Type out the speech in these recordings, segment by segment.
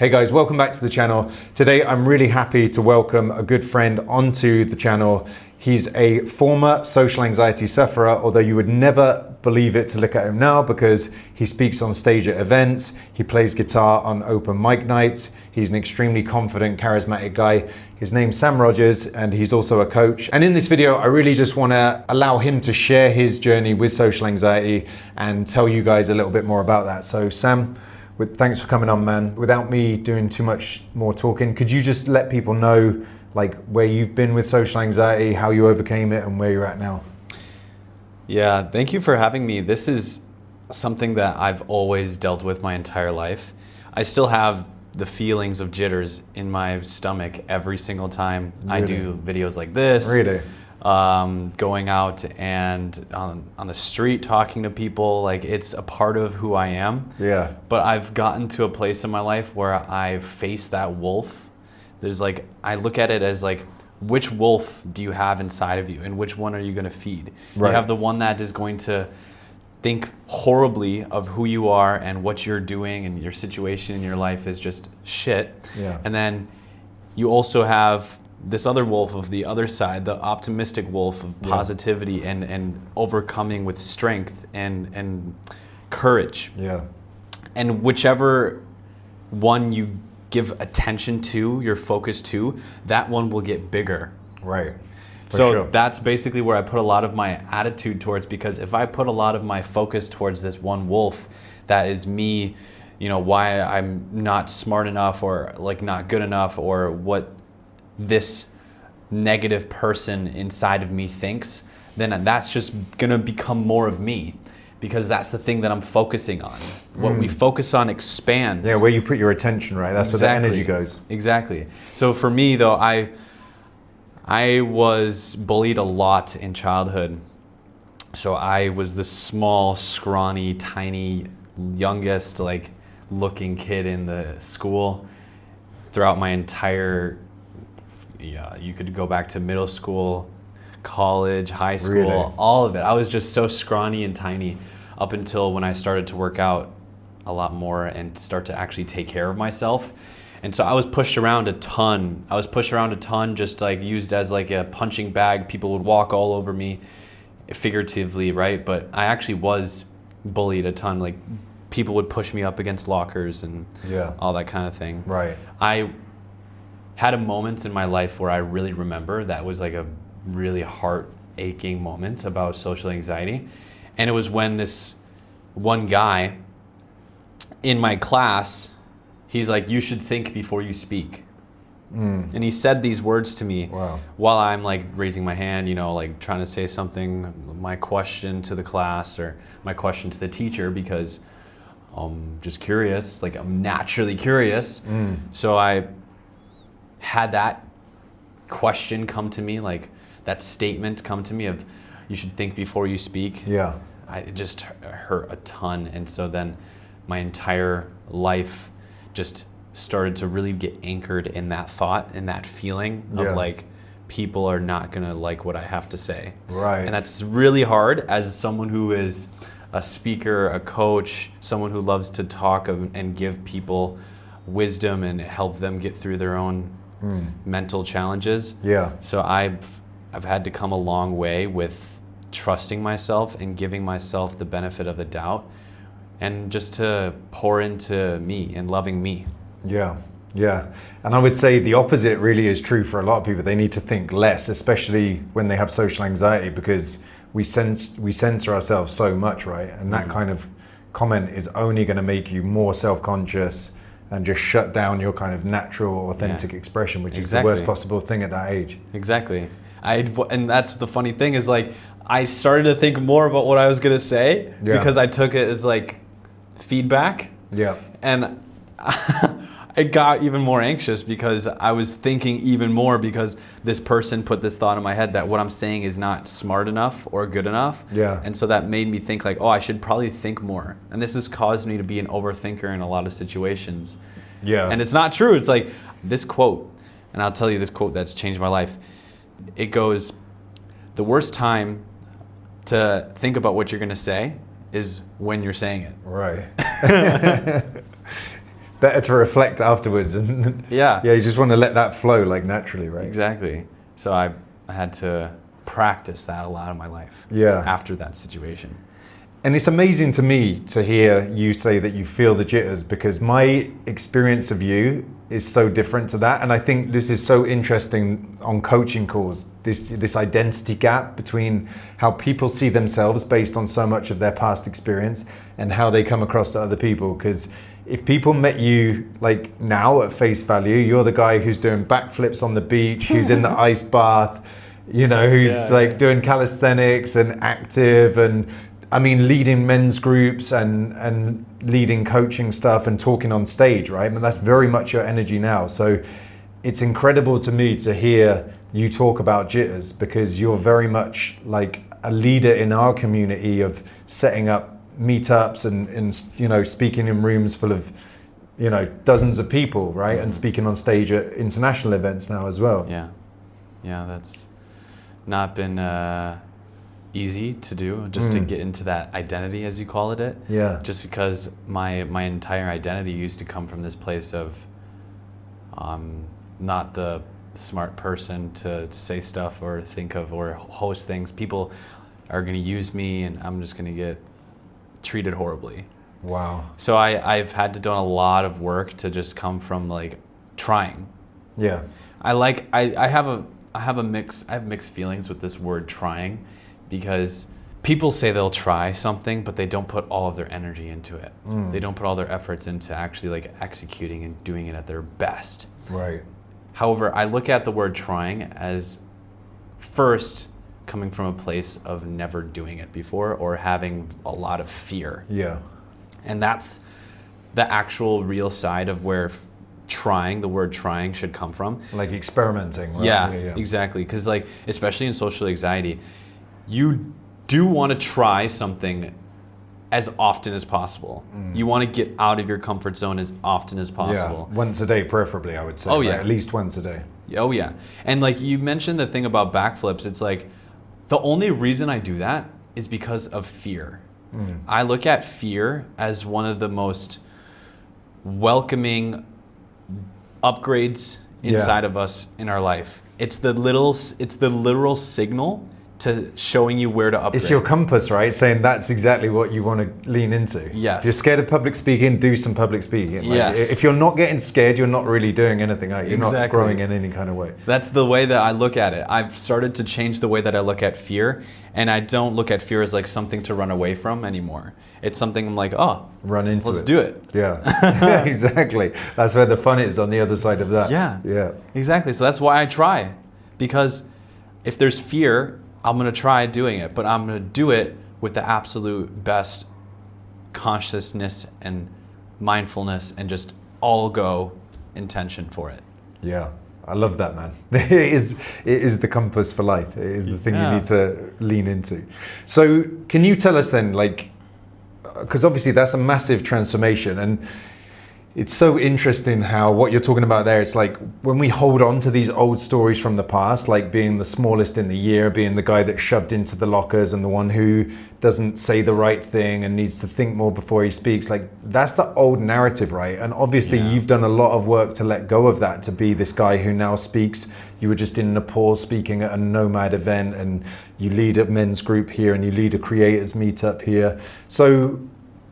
Hey guys, welcome back to the channel. Today I'm really happy to welcome a good friend onto the channel. He's a former social anxiety sufferer, although you would never believe it to look at him now because he speaks on stage at events, he plays guitar on open mic nights, he's an extremely confident, charismatic guy. His name's Sam Rogers and he's also a coach. And in this video, I really just want to allow him to share his journey with social anxiety and tell you guys a little bit more about that. So Sam, thanks for coming on, man. Without me doing too much more talking, could you just let people know like where you've been with social anxiety, how you overcame it, and where you're at now? Yeah, thank you for having me. This is something that I've always dealt with my entire life. I still have the feelings of jitters in my stomach every single time I do videos like this. Really? Going out and on the street talking to people, like it's a part of who I am. Yeah. But I've gotten to a place in my life where I've faced that wolf. There's like, I look at it as like, which wolf do you have inside of you and which one are you going to feed? Right. You have the one that is going to think horribly of who you are and what you're doing and your situation in your life is just shit. Yeah. And then you also have this other wolf of the other side, the optimistic wolf of positivity and overcoming with strength and courage. Yeah. And whichever one you give attention to, your focus to, that one will get bigger. Right. So that's basically where I put a lot of my attitude towards, because if I put a lot of my focus towards this one wolf, that is me, you know, why I'm not smart enough or like not good enough or what this negative person inside of me thinks, then that's just gonna become more of me. Because that's the thing that I'm focusing on. What we focus on expands. Yeah, where you put your attention, right? That's where the energy goes. Exactly. So for me though, I was bullied a lot in childhood. So I was the small, scrawny, tiny, youngest like looking kid in the school throughout my entire, you could go back to middle school, college, high school, really? All of it. I was just so scrawny and tiny up until when I started to work out a lot more and start to actually take care of myself. And so I was pushed around a ton. Just like used as like a punching bag. People would walk all over me figuratively, right? But I actually was bullied a ton. Like people would push me up against lockers and all that kind of thing. Right. I had a moment in my life where I really remember that was like a really heart-aching moments about social anxiety. And it was when this one guy in my class, he's like, you should think before you speak. And he said these words to me while I'm like raising my hand, you know, like trying to say something, my question to the class or my question to the teacher, because I'm just curious, like I'm naturally curious. So I had that question come to me, like that statement come to me of you should think before you speak. Yeah. It just hurt a ton. And so then my entire life just started to really get anchored in that thought and that feeling of like people are not gonna like what I have to say. Right. And that's really hard as someone who is a speaker, a coach, someone who loves to talk and give people wisdom and help them get through their own mental challenges. Yeah. So I've had to come a long way with trusting myself and giving myself the benefit of the doubt and just to pour into me and loving me. Yeah. Yeah. And I would say the opposite really is true for a lot of people. They need to think less, especially when they have social anxiety, because we censor ourselves so much, right? And that kind of comment is only going to make you more self-conscious and just shut down your kind of natural, authentic expression, which is the worst possible thing at that age. Exactly. And that's the funny thing is like, I started to think more about what I was going to say because I took it as like feedback. Yeah. And I got even more anxious because I was thinking even more because this person put this thought in my head that what I'm saying is not smart enough or good enough. Yeah. And so that made me think like, oh, I should probably think more. And this has caused me to be an overthinker in a lot of situations. Yeah. And it's not true. It's like this quote, and I'll tell you this quote that's changed my life. It goes, the worst time to think about what you're going to say is when you're saying it. Right. better to reflect afterwards. And Yeah. yeah, you just want to let that flow like naturally, right? Exactly. So I had to practice that a lot in my life. Yeah. After that situation. And it's amazing to me to hear you say that you feel the jitters, because my experience of you is so different to that. And I think this is so interesting on coaching calls, this identity gap between how people see themselves based on so much of their past experience and how they come across to other people. Because if people met you like now at face value, you're the guy who's doing backflips on the beach, who's in the ice bath, you know, who's doing calisthenics and active, and I mean, leading men's groups and leading coaching stuff and talking on stage, right? And that's very much your energy now. So it's incredible to me to hear you talk about jitters, because you're very much like a leader in our community of setting up meetups and you know, speaking in rooms full of, you know, dozens of people, right? And speaking on stage at international events now as well. Yeah. Yeah, that's not been easy to do, just to get into that identity, as you call it. Yeah. Just because my entire identity used to come from this place of not the smart person to say stuff or think of or host things. People are going to use me and I'm just going to get treated horribly. Wow. So I've had to do a lot of work to just come from like trying. Yeah. I have mixed feelings with this word trying, because people say they'll try something, but they don't put all of their energy into it. They don't put all their efforts into actually like executing and doing it at their best. Right. However, I look at the word trying as first coming from a place of never doing it before or having a lot of fear. Yeah. And that's the actual real side of where trying, the word trying, should come from. Like experimenting, right? Yeah, exactly. Because like, especially in social anxiety, you do want to try something as often as possible. You want to get out of your comfort zone as often as possible. Yeah, once a day preferably, I would say. Oh, right? yeah. At least once a day. Oh yeah. And like you mentioned the thing about backflips, it's like the only reason I do that is because of fear. I look at fear as one of the most welcoming upgrades inside of us in our life. It's the literal signal to showing you where to upgrade. It's your compass, right? Saying that's exactly what you want to lean into. Yes. If you're scared of public speaking, do some public speaking. Like, Yes. if you're not getting scared, you're not really doing anything, are you? You're not Exactly. growing in any kind of way. That's the way that I look at it. I've started to change the way that I look at fear, and I don't look at fear as like something to run away from anymore. It's something I'm like, oh, Run into let's it. do it. Yeah. Yeah, exactly. That's where the fun is, on the other side of that. Yeah. Yeah. Exactly. So that's why I try, because if there's fear, I'm going to try doing it, but I'm going to do it with the absolute best consciousness and mindfulness and just all go intention for it. Yeah. I love that, man. It is the compass for life. It is the thing you need to lean into. So can you tell us then, like, because obviously that's a massive transformation, and it's so interesting how what you're talking about there, it's like when we hold on to these old stories from the past, like being the smallest in the year, being the guy that's shoved into the lockers and the one who doesn't say the right thing and needs to think more before he speaks, like that's the old narrative, right? And obviously you've done a lot of work to let go of that, to be this guy who now speaks. You were just in Nepal speaking at a Nomad event, and you lead a men's group here and you lead a creators meetup here. So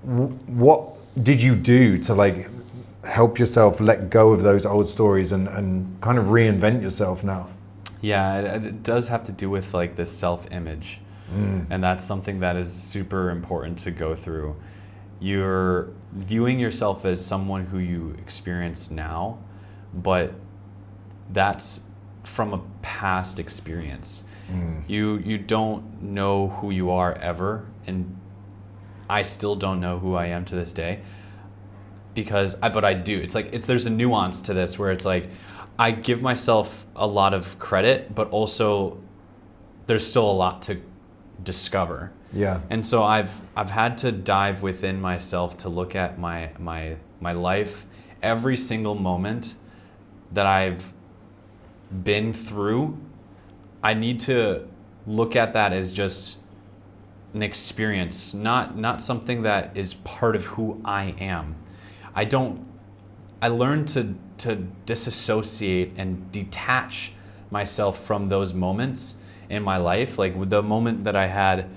what did you do to like help yourself let go of those old stories and kind of reinvent yourself now? Yeah, it does have to do with like this self-image. And that's something that is super important to go through. You're viewing yourself as someone who you experience now, but that's from a past experience. You don't know who you are ever, and I still don't know who I am to this day. But I do. It's like there's a nuance to this where it's like I give myself a lot of credit, but also there's still a lot to discover. Yeah. And so I've had to dive within myself to look at my life, every single moment that I've been through. I need to look at that as just an experience, not something that is part of who I am. I don't I learned to disassociate and detach myself from those moments in my life. Like with the moment that I had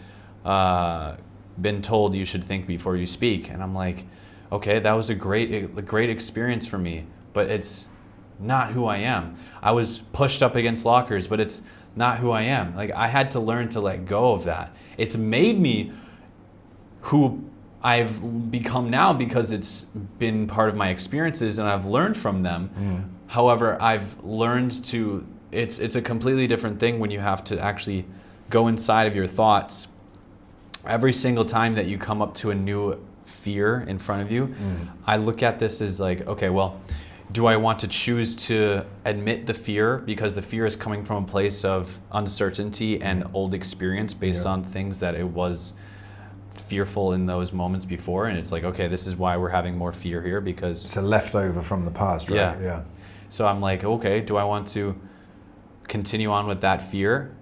been told you should think before you speak, and I'm like, okay, that was a great experience for me, but it's not who I am. I was pushed up against lockers, but it's not who I am. Like I had to learn to let go of that. It's made me who I've become now because it's been part of my experiences and I've learned from them. However, I've learned to, it's a completely different thing when you have to actually go inside of your thoughts. Every single time that you come up to a new fear in front of you, I look at this as like, okay, well, do I want to choose to admit the fear because the fear is coming from a place of uncertainty and old experience based on things that it was fearful in those moments before, and it's like, okay, this is why we're having more fear here because it's a leftover from the past, right? Yeah. So I'm like, okay, do I want to continue on with that fear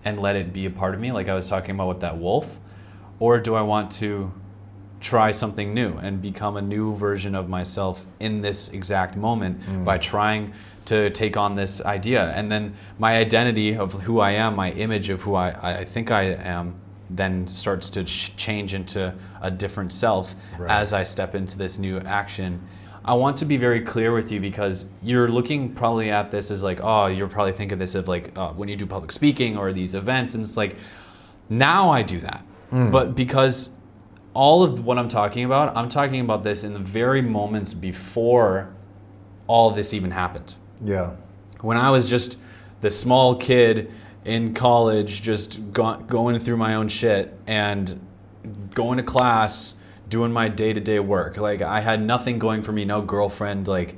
and let it be a part of me, like I was talking about with that wolf, or do I want to try something new and become a new version of myself in this exact moment by trying to take on this idea? And then my identity of who I am, my image of who I think I am, then starts to change into a different self as I step into this new action. I want to be very clear with you because you're looking probably at this as like, oh, you're probably thinking this of like when you do public speaking or these events, and it's like, now I do that. But because all of what I'm talking about this in the very moments before all this even happened. Yeah. When I was just the small kid in college, just going through my own shit and going to class, doing my day-to-day work. Like I had nothing going for me, no girlfriend, like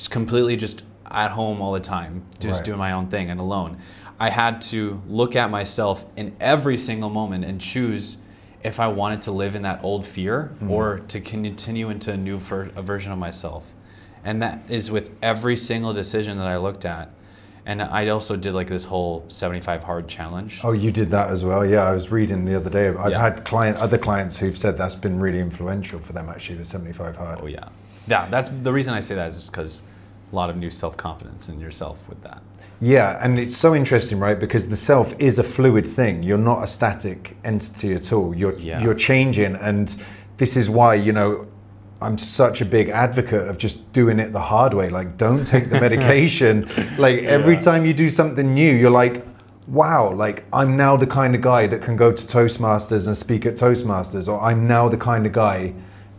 completely just at home all the time, just doing my own thing and alone. I had to look at myself in every single moment and choose if I wanted to live in that old fear or to continue into a new version of myself. And that is with every single decision that I looked at. And I also did like this whole 75 hard challenge. Oh, you did that as well? Yeah, I was reading the other day. I've had other clients who've said that's been really influential for them, actually, the 75 hard. Oh yeah. Yeah, that's the reason I say that is just because a lot of new self-confidence in yourself with that. Yeah, and it's so interesting, right? Because the self is a fluid thing. You're not a static entity at all. You're changing, and this is why, you know, I'm such a big advocate of just doing it the hard way. Like, don't take the medication. Like every time you do something new, you're like, wow, like I'm now the kind of guy that can go to Toastmasters and speak at Toastmasters, or I'm now the kind of guy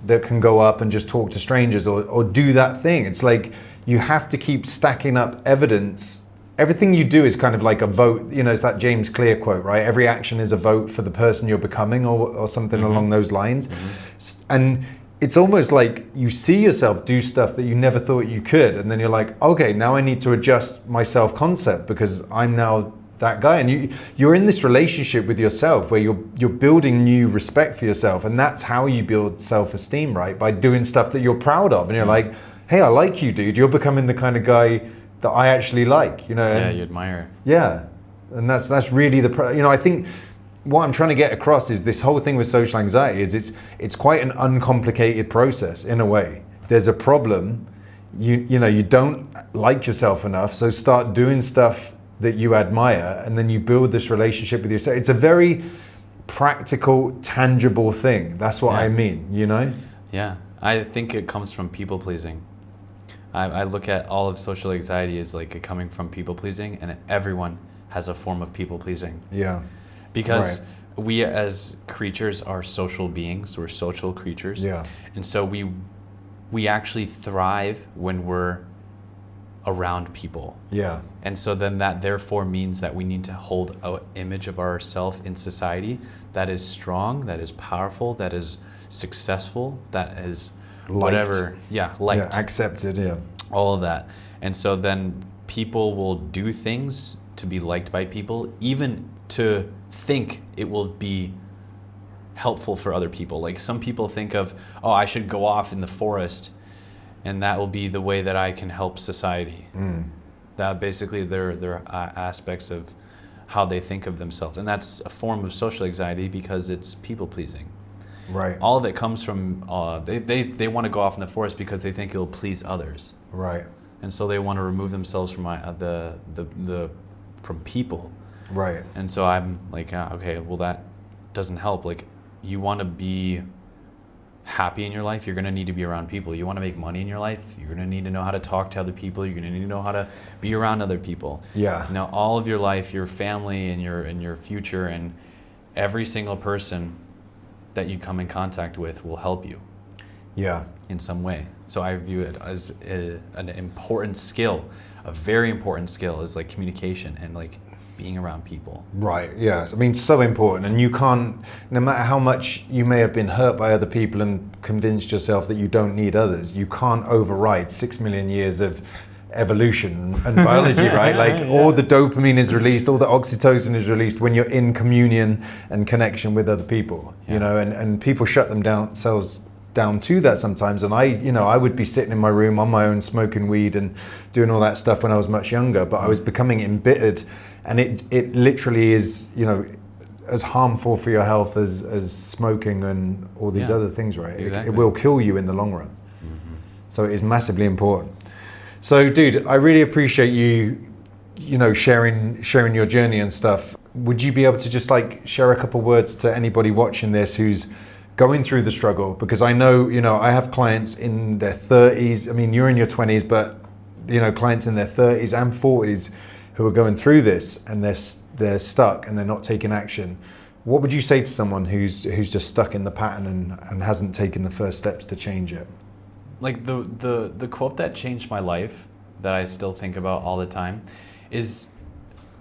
that can go up and just talk to strangers or do that thing. It's like you have to keep stacking up evidence. Everything you do is kind of like a vote. You know, it's that James Clear quote, right? Every action is a vote for the person you're becoming, or something along those lines. And it's almost like you see yourself do stuff that you never thought you could, and then you're like, okay, now I need to adjust my self-concept because I'm now that guy. And you're in this relationship with yourself where you're building new respect for yourself, and that's how you build self-esteem, right? By doing stuff that you're proud of, and you're like, hey, I like you, dude. You're becoming the kind of guy that I actually like, you know. Yeah, you admire. Yeah, and that's really you know, I think what I'm trying to get across is this whole thing with social anxiety is it's quite an uncomplicated process in a way. There's a problem, you know, you don't like yourself enough, so start doing stuff that you admire, and then you build this relationship with yourself. It's a very practical, tangible thing. That's what I mean, you know? Yeah, I think it comes from people pleasing. I look at all of social anxiety as like it coming from people pleasing, and everyone has a form of people pleasing. Yeah. Because we as creatures are social beings, we're social creatures. Yeah. And so we actually thrive when we're around people. Yeah. And so then that therefore means that we need to hold an image of ourselves in society that is strong, that is powerful, that is successful, that is Liked. whatever. Yeah, liked. Yeah, accepted, yeah. All of that. And so then people will do things to be liked by people, even to think it will be helpful for other people. Like some people think of, oh, I should go off in the forest and that will be the way that I can help society. That basically they're aspects of how they think of themselves. And that's a form of social anxiety because it's people pleasing. Right. All of it comes from they want to go off in the forest because they think it'll please others, Right. and so they want to remove themselves from from people. Right. And so I'm like, okay, well that doesn't help. Like, you want to be happy in your life, you're going to need to be around people. You want to make money in your life, you're going to need to know how to talk to other people. You're going to need to know how to be around other people. Yeah. Now, all of your life, your family and your future, and every single person that you come in contact with will help you Yeah. in some way. So I view it as an important skill, a very important skill, is like communication and like being around people. Right, yes. I mean, so important. And you can't, no matter how much you may have been hurt by other people and convinced yourself that you don't need others, you can't override 6 million years of evolution and biology, right? Like all the dopamine is released, all the oxytocin is released when you're in communion and connection with other people, you know, and people shut themselves down to that sometimes. And I would be sitting in my room on my own, smoking weed and doing all that stuff when I was much younger, but I was becoming embittered. And it literally is, as harmful for your health as smoking and all these other things, right? Exactly. It will kill you in the long run. So it is massively important. So, dude, I really appreciate you, sharing your journey and stuff. Would you be able to just like share a couple words to anybody watching this who's going through the struggle? Because I know, I have clients in their 30s. I mean, you're in your 20s, but clients in their 30s and 40s who are going through this, and they're stuck and they're not taking action. What would you say to someone who's just stuck in the pattern and hasn't taken the first steps to change it? Like the quote that changed my life, that I still think about all the time, is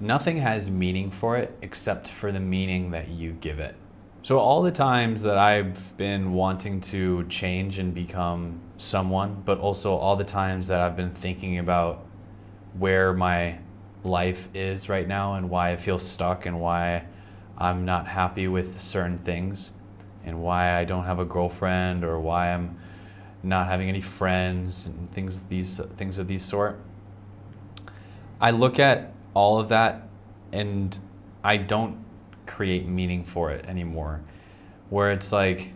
nothing has meaning for it except for the meaning that you give it. So all the times that I've been wanting to change and become someone, but also all the times that I've been thinking about where my life is right now and why I feel stuck and why I'm not happy with certain things and why I don't have a girlfriend or why I'm not having any friends and things of these sort. I look at all of that and I don't create meaning for it anymore, where it's like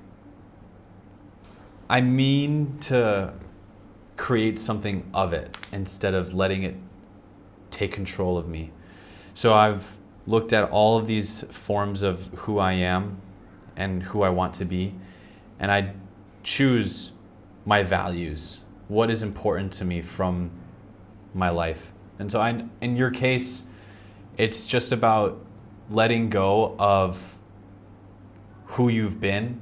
I mean to create something of it instead of letting it take control of me. So I've looked at all of these forms of who I am and who I want to be, and I choose my values, what is important to me from my life. And so in your case, it's just about letting go of who you've been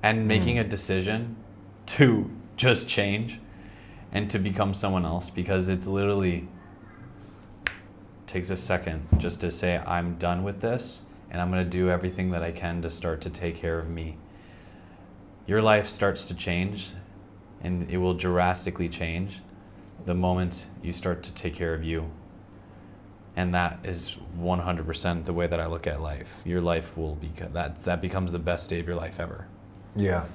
and making a decision to just change and to become someone else, because it's literally takes a second just to say, I'm done with this and I'm going to do everything that I can to start to take care of me. Your life starts to change, and it will drastically change the moment you start to take care of you. And that is 100% the way that I look at life. Your life will that becomes the best day of your life ever. Yeah.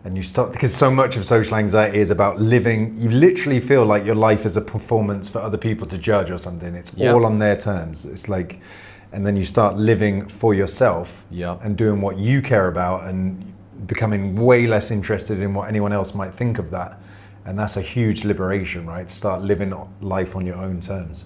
And you start, because so much of social anxiety is about living, you literally feel like your life is a performance for other people to judge or something. It's all on their terms. It's like, and then you start living for yourself and doing what you care about and becoming way less interested in what anyone else might think of that. And that's a huge liberation, right? Start living life on your own terms.